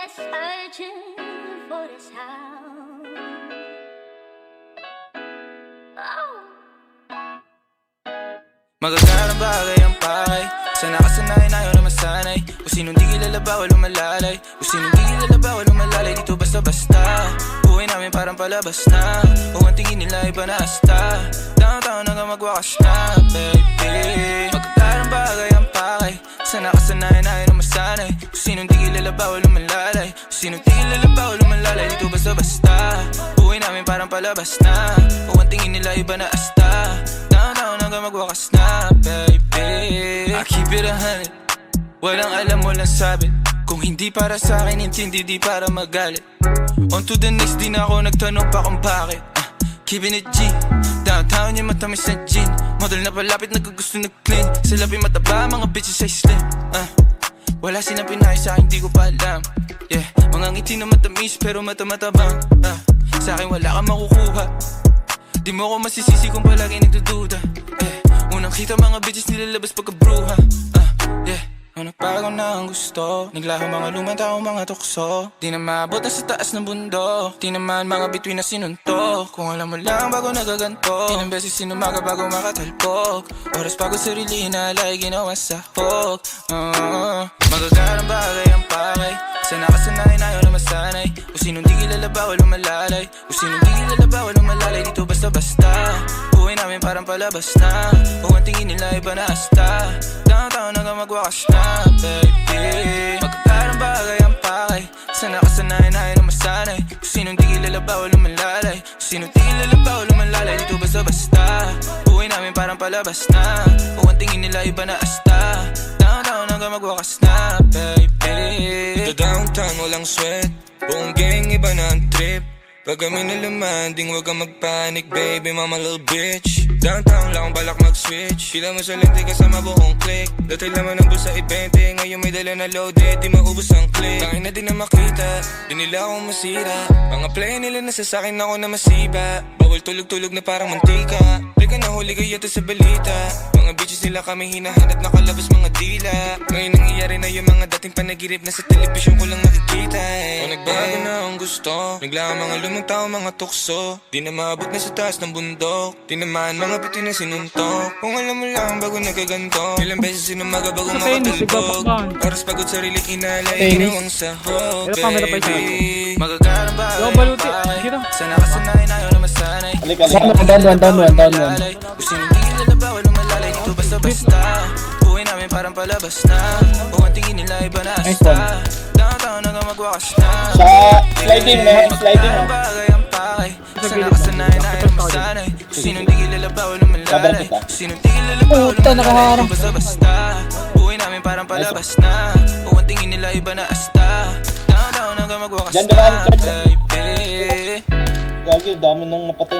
searching for the sound. Oh. Magagarang bagay ang pahay. Sana kasanayan ayaw na masanay. Kung sinong di kilala bawal umalalay. Kung sinong di kilala bawal umalalay. Dito basta-basta buhay namin parang palabas na. Kung ang tingin nila iba na asta. Downtown hanggang magwakas na, baby. Magagarang bagay ang pahay. Sana kasanayan ayaw na masanay. Kung sinong di kilala bawal umalalay. Kung sinong di kilala bawal umalalay. Dito basta-basta buhay namin parang palabas na. Kung ang tingin nila iba na asta. Downtown hanggang magwakas na, baby. I keep it 100. Walang alam, walang sabi. Kung hindi para sa akin, intindi, di para magalit. On to the next, di na ako nagtanong pa kung bakit. Keeping it G. Downtown yung matamis na gin. Model na palapit, nagkagusto nag-clean. Sa labi mataba, mga bitches ay slim. Wala silang pinay sa akin, di ko pa alam. Yeah, mga ngiti na matamis, pero mata-matabang. Sa akin wala kang makukuha. Di mo ako masisisi kung palagi nagdududa. Unang kita mga bitches nilalabas pagkabruha. Yeah, nung nagbago na ang gusto. Naglaho mga lumang tao, mga tukso. Di na maabot na sa taas ng bundok. Di naman mga bituin na sinuntok. Kung alam mo lang bago nagaganto. Ilang beses sinumaga bago makatalpok. Oras bago sarili inalay, ginawa sa hook. Magagarang bagay ang pakay. Sana kasanayan ayaw na masanay. Kung sinong di kilala bawal umalalay. Kung sinong di kilala bawal umalalay. Dito basta-basta buhay namin parang palabas na. Kung ang tingin nila iba na asta. Downtown hanggang magwakas na, baby. Magagarang bagay ang pakay. Sana kasanayan ayaw na masanay. Kung sinong di kilala bawal umalalay. Kung sinong di kilala bawal umalalay. Dito basta-basta buhay namin parang palabas na. Kung ang tingin nila iba na asta. Downtown hanggang magwakas na, baby. Sa downtown walang sweat. Buong gang iba na ang trip. Pag kami nalamanding wag kang magpanik, baby, mama little bitch. Downtown lang akong balak mag-switch. Pila mo sa lente kasama buong click. Dati laman ng bulsa i-20. Ngayon may dala na loaded, di maubos ang click. Tangin na din na makita, di nila akong masira. Mga play nila nasa sakin ako na masiba. Bawal tulog-tulog na parang mantika. Play ka na huli kaya to sa balita. Mga bitches nila kami hinahanap, nakalabas mga dila. Ngayon nangyayari na yung mga dating panaginip na sa telebisyon ko lang nakikita. Kung nagbago na ang gusto, naglaan mga lumang tao, mga tukso. Di na maabot na sa taas ng bundok. Di naman mga biti na sinuntok. Kung alam mo lang bago nagaganto. Ilang beses sinumaga bago makatalbog. Oras pagod sarili inalay, ginawang sahog, baby. Magagarang bagay ang pakay. Sana kasanayan ayaw na masanay. Down one. Kung sinong di kilala bawal umalalay. Dito basta-basta buhay namin parang palabas na. Kung ang tingin nila iba na asta. Downtown hanggang magwakas na. Sa sliding, may sliding Magagarang bagay ang pakay. Sana kasanayan ayaw na masanay. Kung sinong di kilala bawal umalalay. Kung sinong di kilala bawal umalalay. Dito basta-basta buhay namin parang palabas na. Kung ang tingin nila iba na asta. Downtown hanggang magwakas Diyan, na, diyan. baby. Gagi, dami nang napatay.